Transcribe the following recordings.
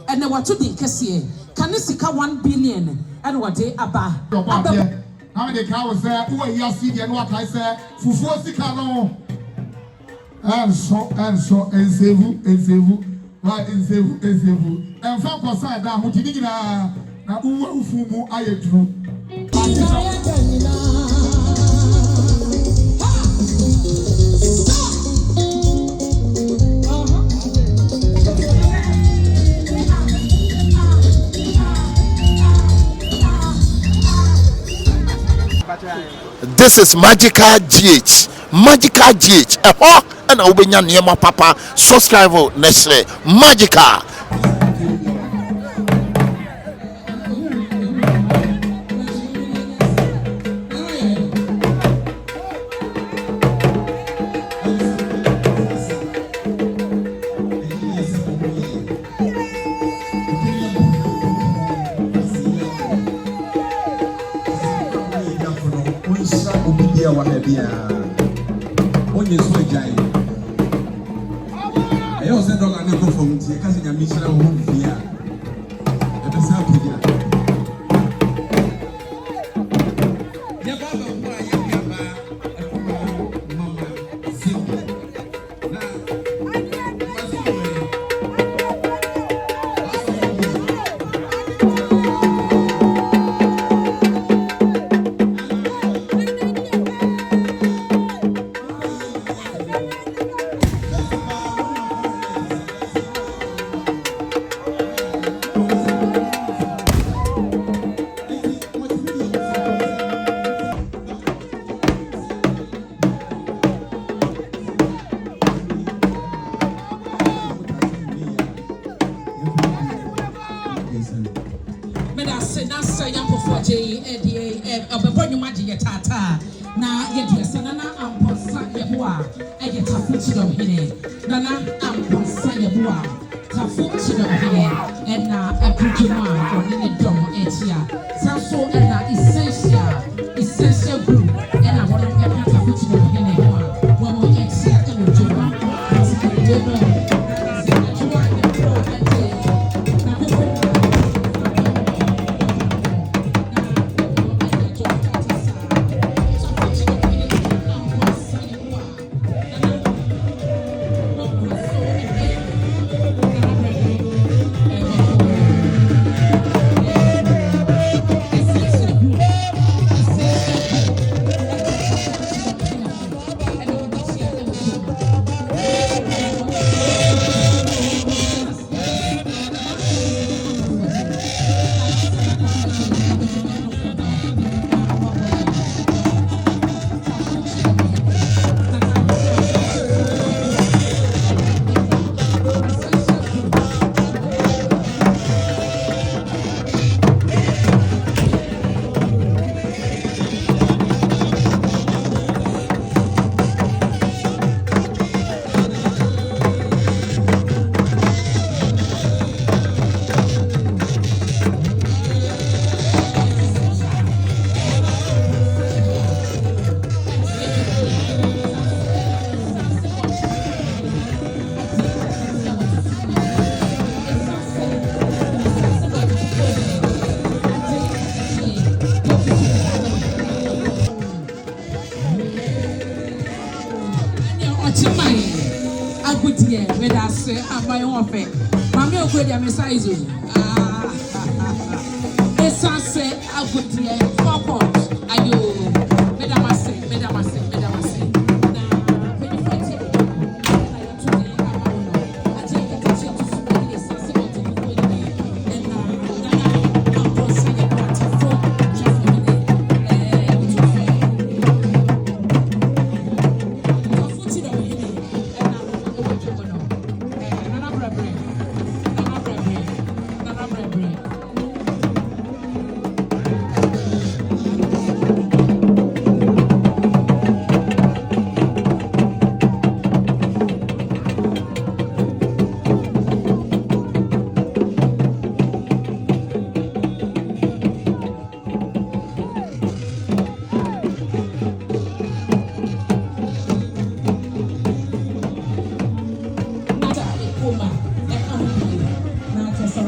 and the what to the Cassie. Can you see 1 billion and what day aba? How many cows there? Who are you see and what I said? Fufu Sikano. And so, and Zevu. Why is Zevu? And from Cossa down, who did now who Fumu I true. This is Magical GH. Magical GH. And I will be near my papa. Subscribe next Magical.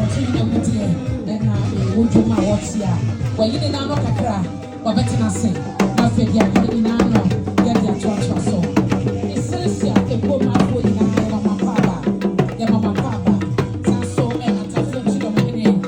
watching the video, and would you my what's here? Well, you didn't know Kakra, but better not say. Nothing yet, you didn't know. Get your church or so. It's sincere, a poor man who is not Mama Papa, your Mama Papa. So, and I tell you, you don't make it.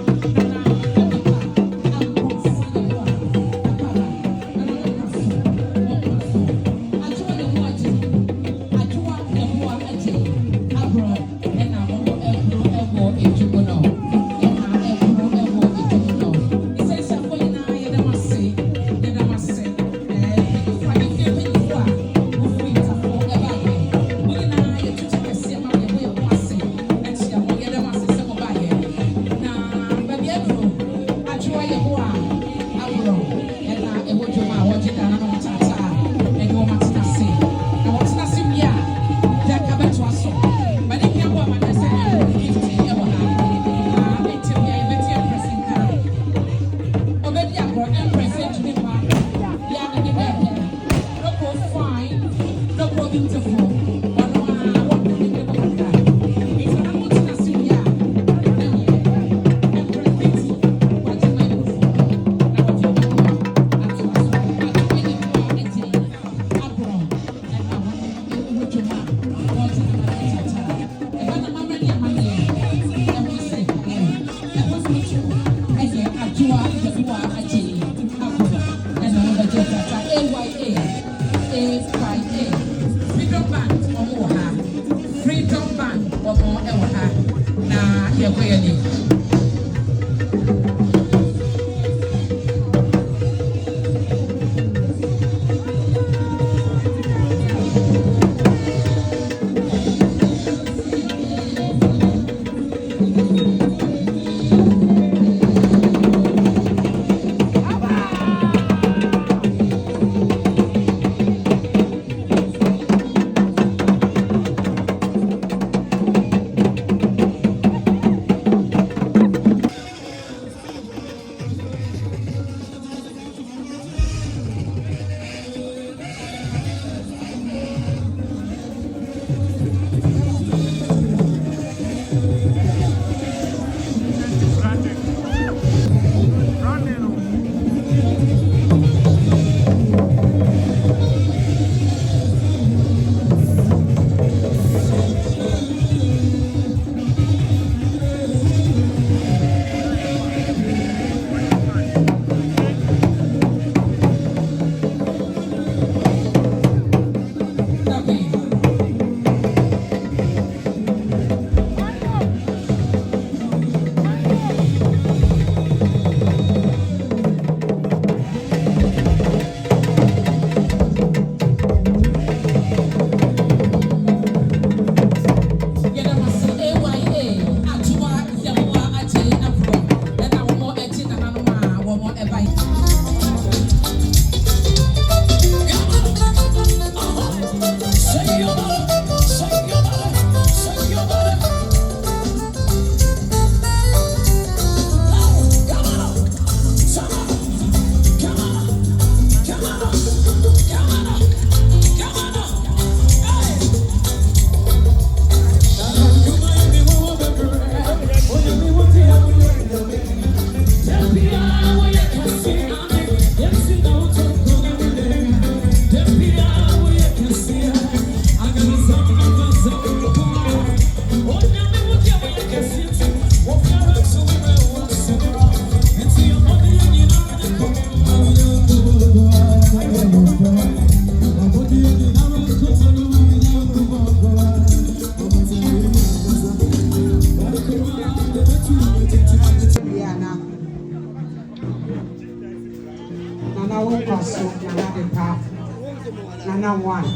Nana one.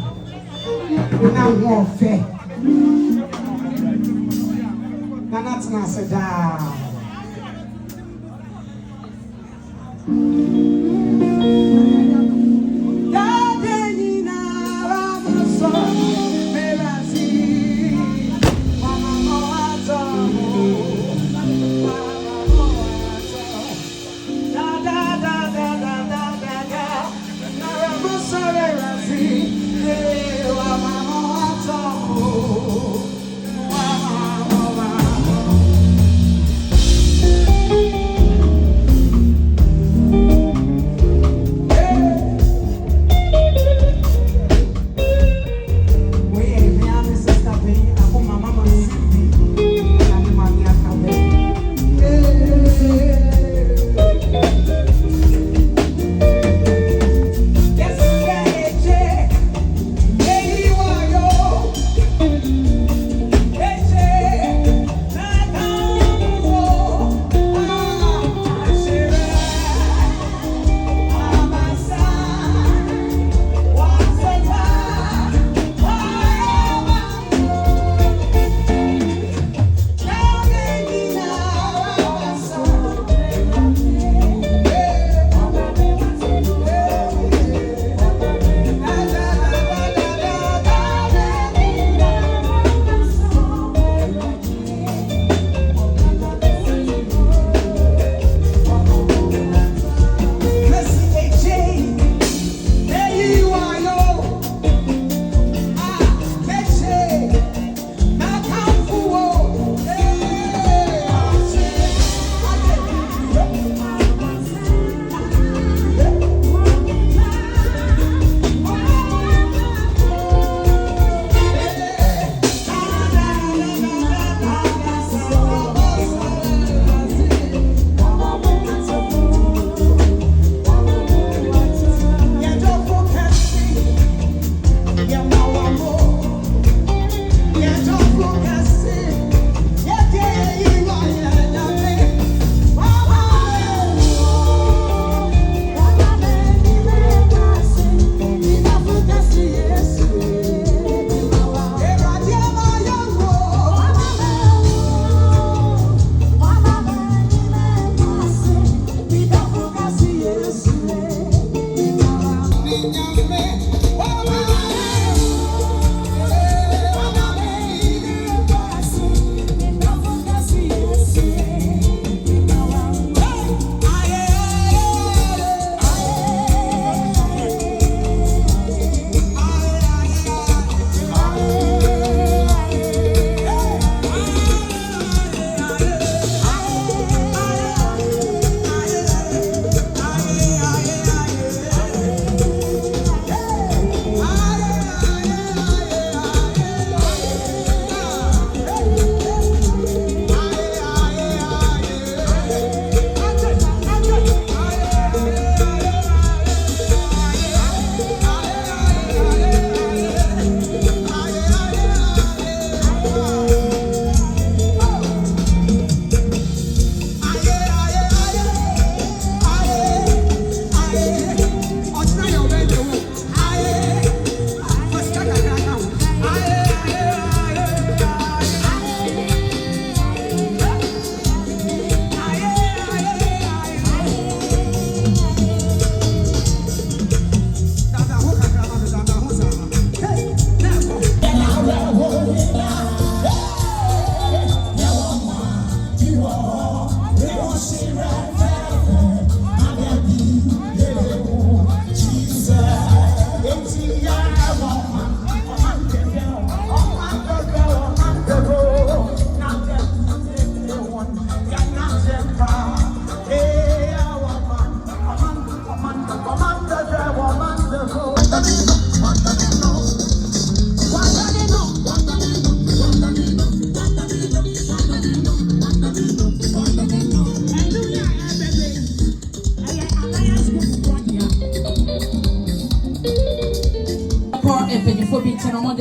Nana warfare. Nana Tnasada.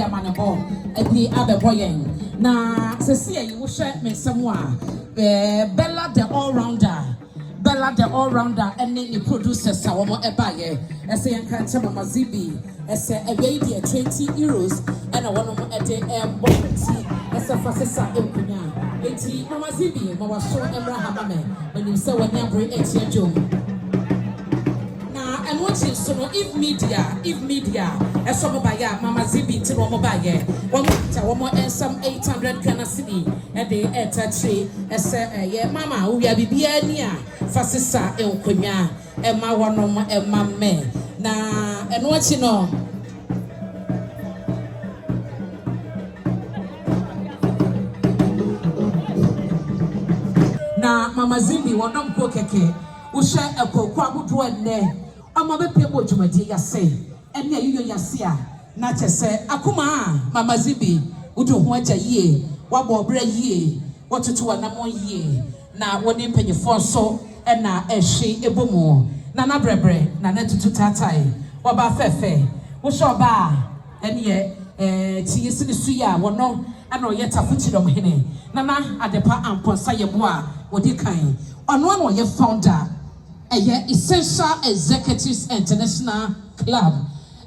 amanebo edi abeboyen na sesi yi wo hwe mensem a Bella the all rounder and the producers sa wo mo ebaye ese yanka nche Mama Zimbi ese ewei de €20 and one mo ede bopeti ese fasesa enkunya enti Mama Zimbi mo wa so emra hamame when you say when you bring etie jom. And watching so if media some by Mama Zimbi to one by one more and some 800 Ghana cedi and the tree as yeah mama we are near Fasisa El Kunya and my one and my man now and watching on now Mama Zimbi one of Kokeke who share a coquabu to a ne. Ama be pebo dwumadi yase ene ayo yase a na kyese akoma Mama Zimbi udo ho agya yie wabo obra yie wototo wanamo yie na woni mpanyefo so na ehwe ebomu na na brebre na na tutu tatai waba fefe wo so ba ene ye ti yesi ni suya wono ana oye tafuchidom hene na na adepa amponsa yebo a wodi kan ono ana oye founder Essential Executives International Club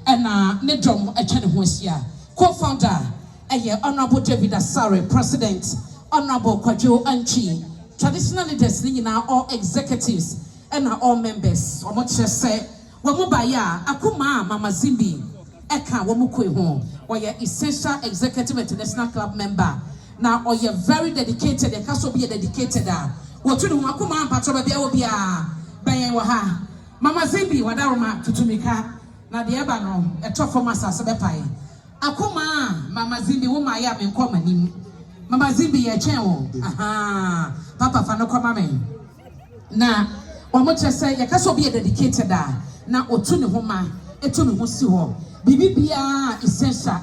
and Nedrom Echanhusia, co-founder, Honorable David Asare, President, Honorable Kwajo Anchi, traditional leaders, all executives and all members. Say, Wamubaya, Akuma Mama Zimbi, Eka Wamukwe home, or your Essential Executive International Club member. Now, or you're very dedicated, and can be dedicated. What to do, Akuma, Patrobia. Waha Mama Zimbi wadaroma tutumika na de eba no etofo masase bepai Akuma Mama Zimbi wo ma ya me nkoma nim Mama Zimbi ye chen wo aha papa fa no koma men na omo chese ye kaso be dedicated na otu ne ho ma etu ne ho si ho bibibia essential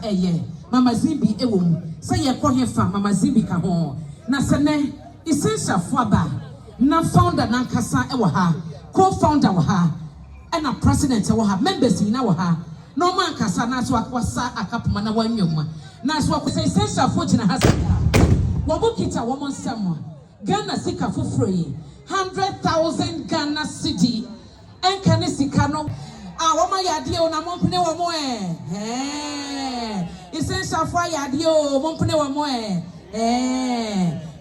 Mama Zimbi ewo mu se ye kwohe fa Mama Zimbi ka ho na sene essential fo aba na founder na kasa ewo ha co-founder waha and a president waha members in our ha no man kasa na so akwasa akapoma na wanwom na so akwasa essential fortune has wabukita woman samo Ghana sika fufroi 100,000 Ghana cedi en kane sika no woma yade o na mompene womo essential for yade o mompene womo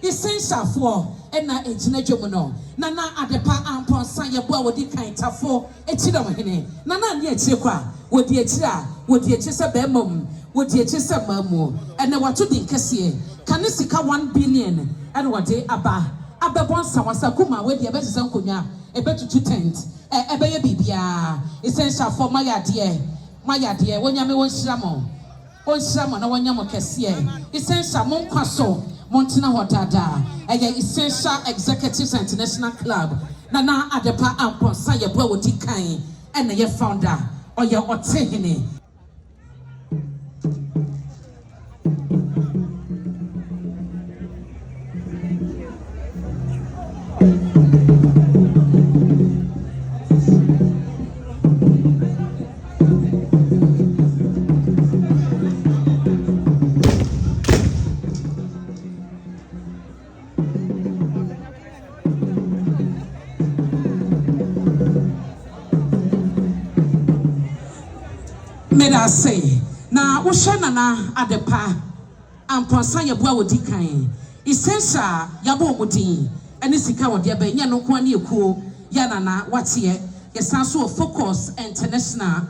essential for na ejina dwom no nana adepa amponsa yebo a wodi kan tafo echidom hene nana ne echire kwa wodi echira wodi echise bemom wodi echise mamu ene wato din kese kane sika 1 billion ene wode abebonsa wasa kuma wodi ebetise nkonwa ebetutu tent ebeye bibia essential for mayade wonyame wonhyiramo na wonyamo kese essential monkwaso Montina Hodada, Essential Executives International Club, Nana Adepa Amponsa, your boy Dikai, and your founder, or your Otehine. I say, now, Ushanana Adepa, and Ponsa Yabua Dikai, Essential Yabo Mudi, and this is how dear Benya no Kwani Ku, Yanana, what's here, Yasansu Focus International,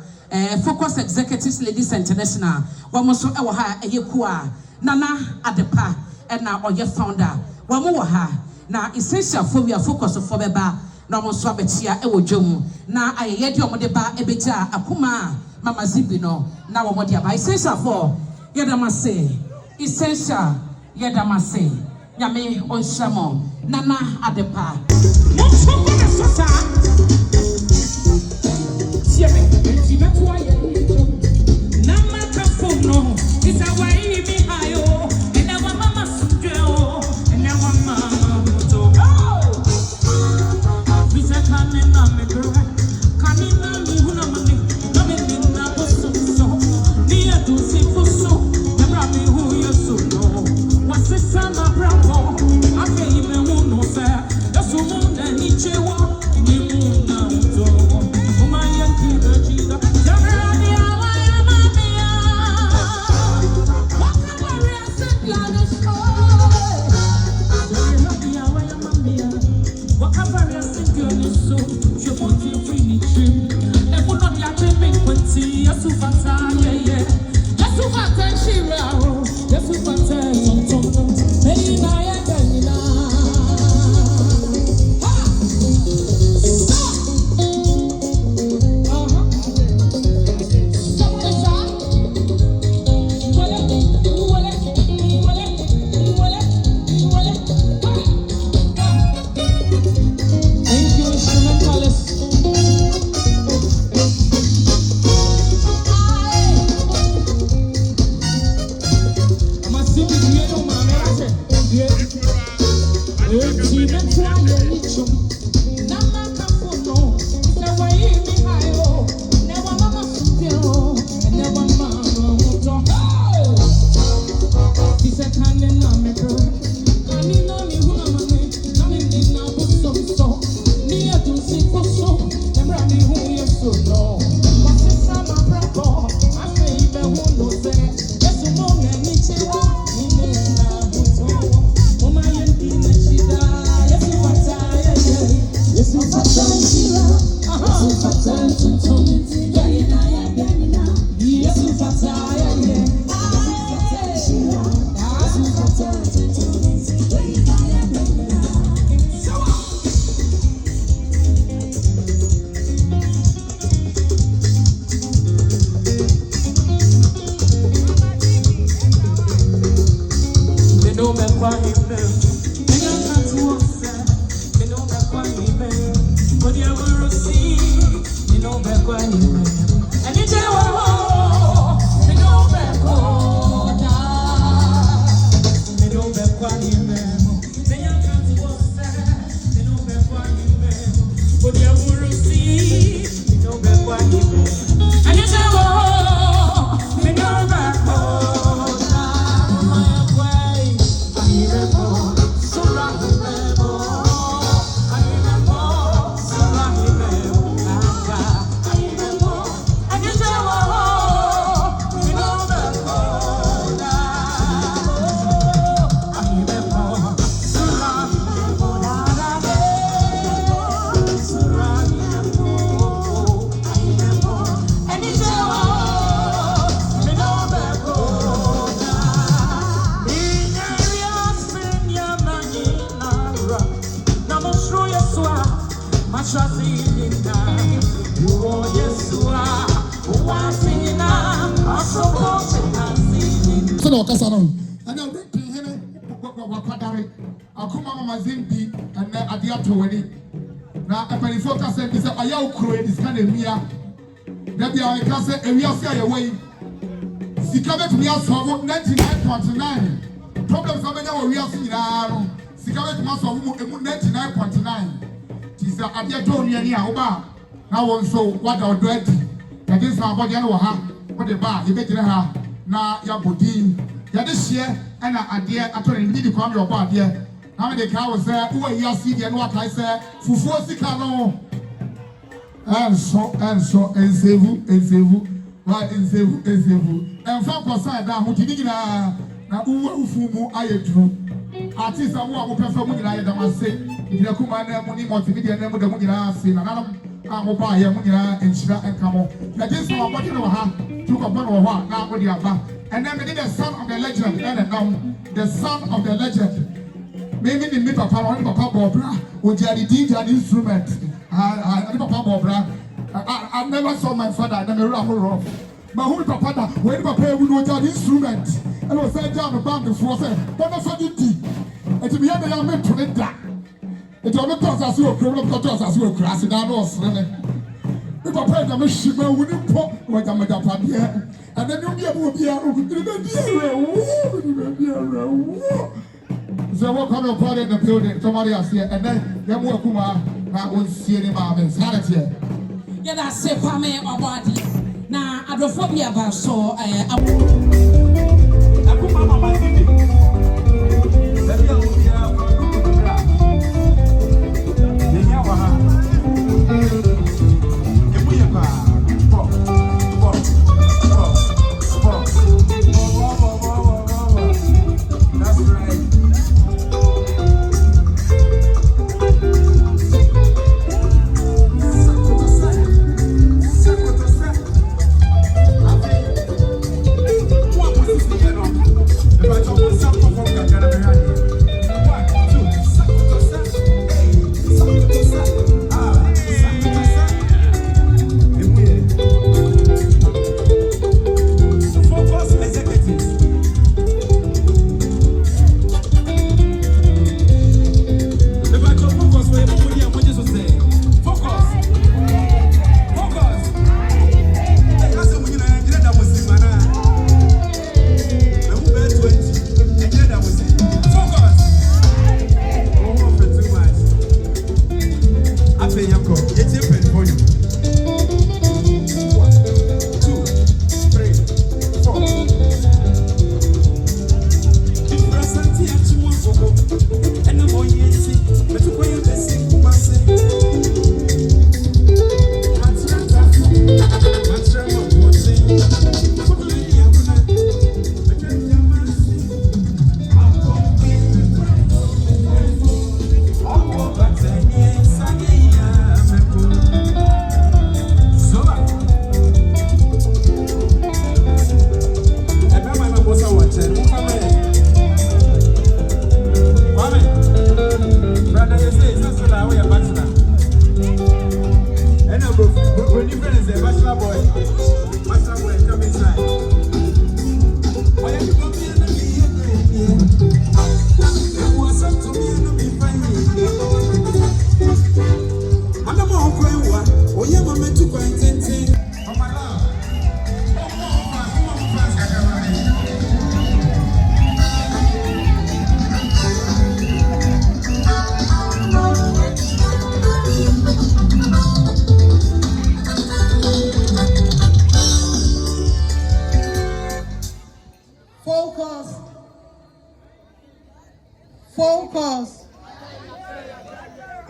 Focus Executives Ladies International, Wamoso Awaha, Ayekua, Nana Adepa, and now or your founder, Wamoha, now Essential for your focus of Fobeba, Nomo Swabetia, Ewo Jomu, now I yet your Modeba, Ebita, Akuma. Mama Zimbi no na wo modi aba essential for yedamase essential yedamase nyame onhyamo nana adepa mo na sota siebe tibetu aye na maka fono isawai mi hayo ena wa mama sujeo ena wa mama to visa kane na me girl kanina mi huna mani. Akuma Mama Zimbi and Agradaa Focus. Now, Agradaa Focus Ladies say, "Aya ukro this kind of mia." That be our class. We are say away. Sikabe to me as 99.9. Problems are many. We are seeing now. Sikabe to me as 99.9. This Agradaa Focus ni aoba. Now also what our dread. That is our body and waha. What the bar? You bet you ha. Na ya body. Ya this year and idea. I told you need to come your body. How many cows there? Who are you seeing and what I say? Fufu sikano. And so, enzevu. Why enzevu. And from Pasada, who did na ufumu ayetru. Artists are more perform in I am say. If you come and money multimedia name of the Munira, sin another Amoba, Munira, and Shira and Camo. That is our body of her took upon one now with the Abba. And then we did the son of the legend, and now the son of the legend. Maybe the meet Papa or Papa Bobra, or Jerry did an instrument. Papa Bobra. I never saw my father, I never ran off. But who Papa, when Papa would know an instrument, and was sent down the band before, but I saw it. And to be able to make to it that. It only costs us your problem, because as you crash it down or swimming. If Papa had a shiver, wouldn't pop what I'm a here. And then you'll be able to be a so what kind of party in the building? Somebody else here, and then you will come out. I won't see any mountains. How is it? Yeah, that's a family or body. Now, Agradaa about so Akuma Mama Zimbi. But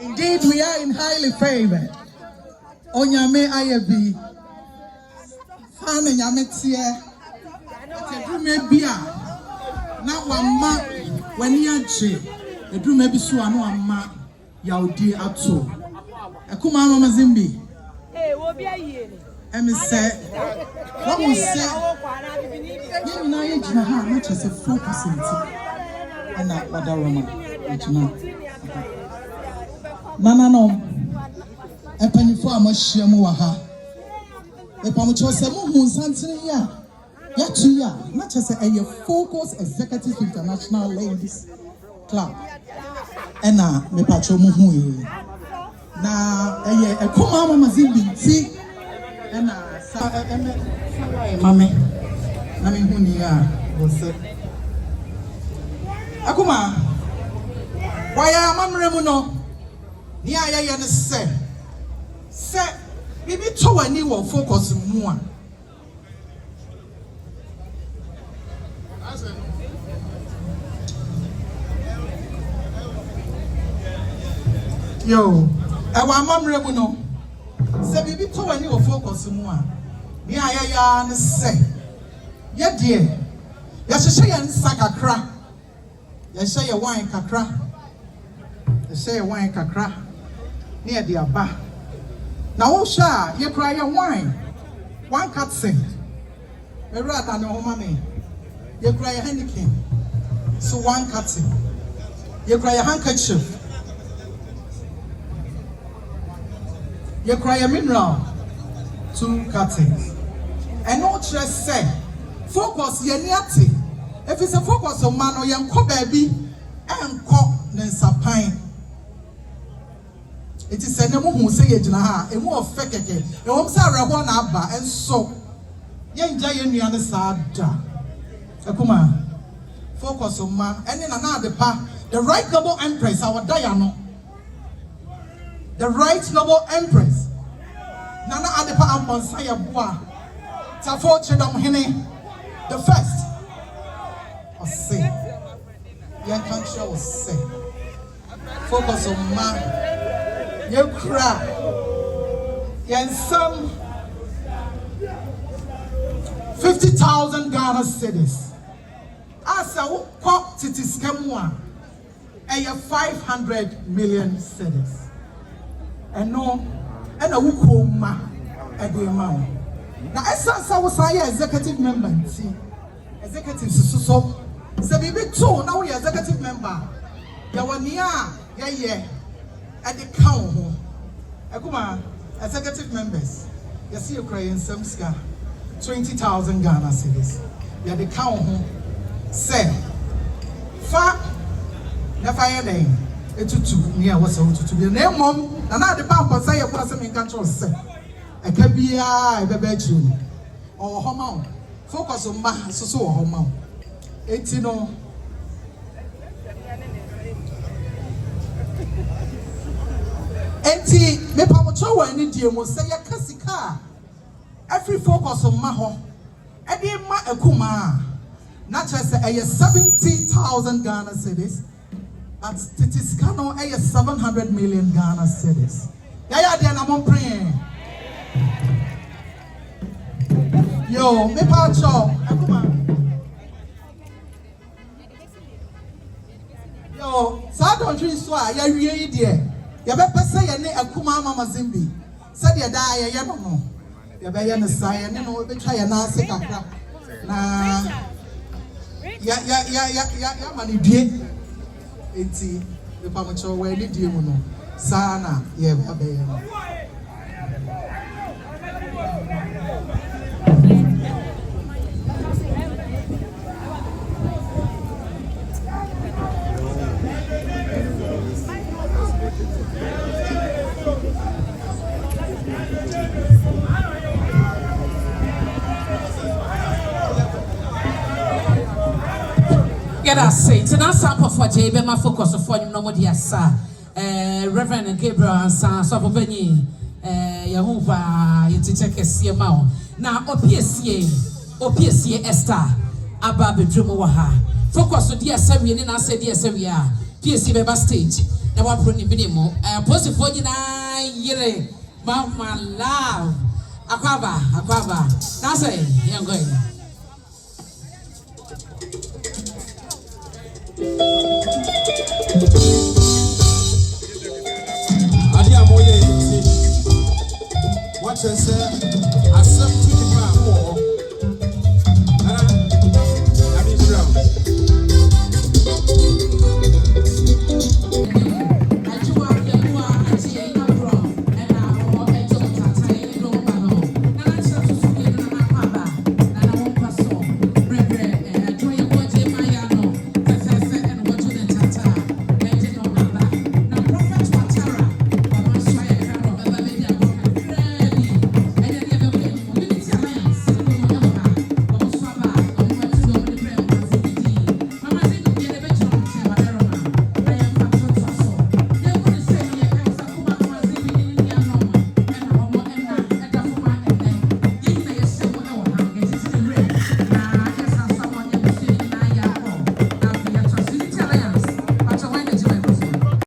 Indeed, we are in highly favored. Onyame ayebi. Fane nyame tie. Edume bia. Na wama wani aje. Edume bi so anu amma yaudi ato. Akuma Mama Zimbi. Wo bia yie. Emi say. What we say? You know you jina ha na chese focus nti. Ana wadaroma. Jina. Nana no. Empanifo amahia mu wa ha. Epamucho se mu hu santene ya. Ya tu ya na chese eye Focus Executive International Ladies Club. Ena me pacho mu hu yi. Na eye Akuma Mama Zimbi nti ena sa mame na me hu ni ya wo se Akuma waya mamre mu no ni ayeye ne se bibi to wani wo Focus mu a yo ewa mamre mu no se bibi to wani wo Focus mu a ni ayaya ne se ye de ya hye ye nsa kakra ya hye ye wine kakra ya hye ye wine kakra ni e de aba na wo sha ye kra ye wine one cut sing me rata ne ho mame ye kra ye Heineken so one cutting ye kra ye handkerchief ye cry a mineral 2 cuttings. And no just say Focus ye niati. If it's a Focus on man or young baby and cock Nensapine. It is a name who say it na a more fekeke. A home Sarah one abba and so young giant yana sada. Akuma Focus on man and in another pa the right noble empress our Diana. The right noble empress. Nana Adepa Amponsaya Bua. Tafo Chedam Hine. The first. Or say. Young country will say. Focus on man. You cry. Yen some 50,000 Ghana cedis. Asa wukwa titiskemwa. Aya 500 million cedis. And no, and a wukuma at the amount. Now, as I was executive member, see, executive so baby two now we executive member. Ya one year, yeah, at the count. Akuma, executive members, you see, you're crying some scar 20,000 Ghana cedis. Ya the count say, fa, the fire day. Etutu near was to be a name mom, and now the pump say a person in control say. I can be a bedroom or home. Focus on my so home. 18 no. Enti me pamocho wa ni die mo say ya kasika. Every Focus on my home. Edi ma Akuma. Not just say 70,000 Ghana cedis. At Titiscano, 700 million Ghana cedis. Yeah, then I'm praying. Yo, me pacho. Yo, sa don't you swear? Yeah, really dear. You better say your name Akuma Mama Zimbi. Said you die, you know. You better na say, you know, we try and answer kakra. Na, yeah, money dear. Eti the pamacho we ni die mu no sana ye abe no Get us say to that sample for JB, my Focus for you no more dear sir. Reverend Gabriel and San Sobeni, Yahova, you to check a CMO. Now, OPSA Esther, Abba Bedroom Waha. Focus on dear Sevian and I said, dear Sevia, PSC Beba stage. na wapro ni binimo post for nyina yire mama love akwaba na say young going Adi amoye what say accept to the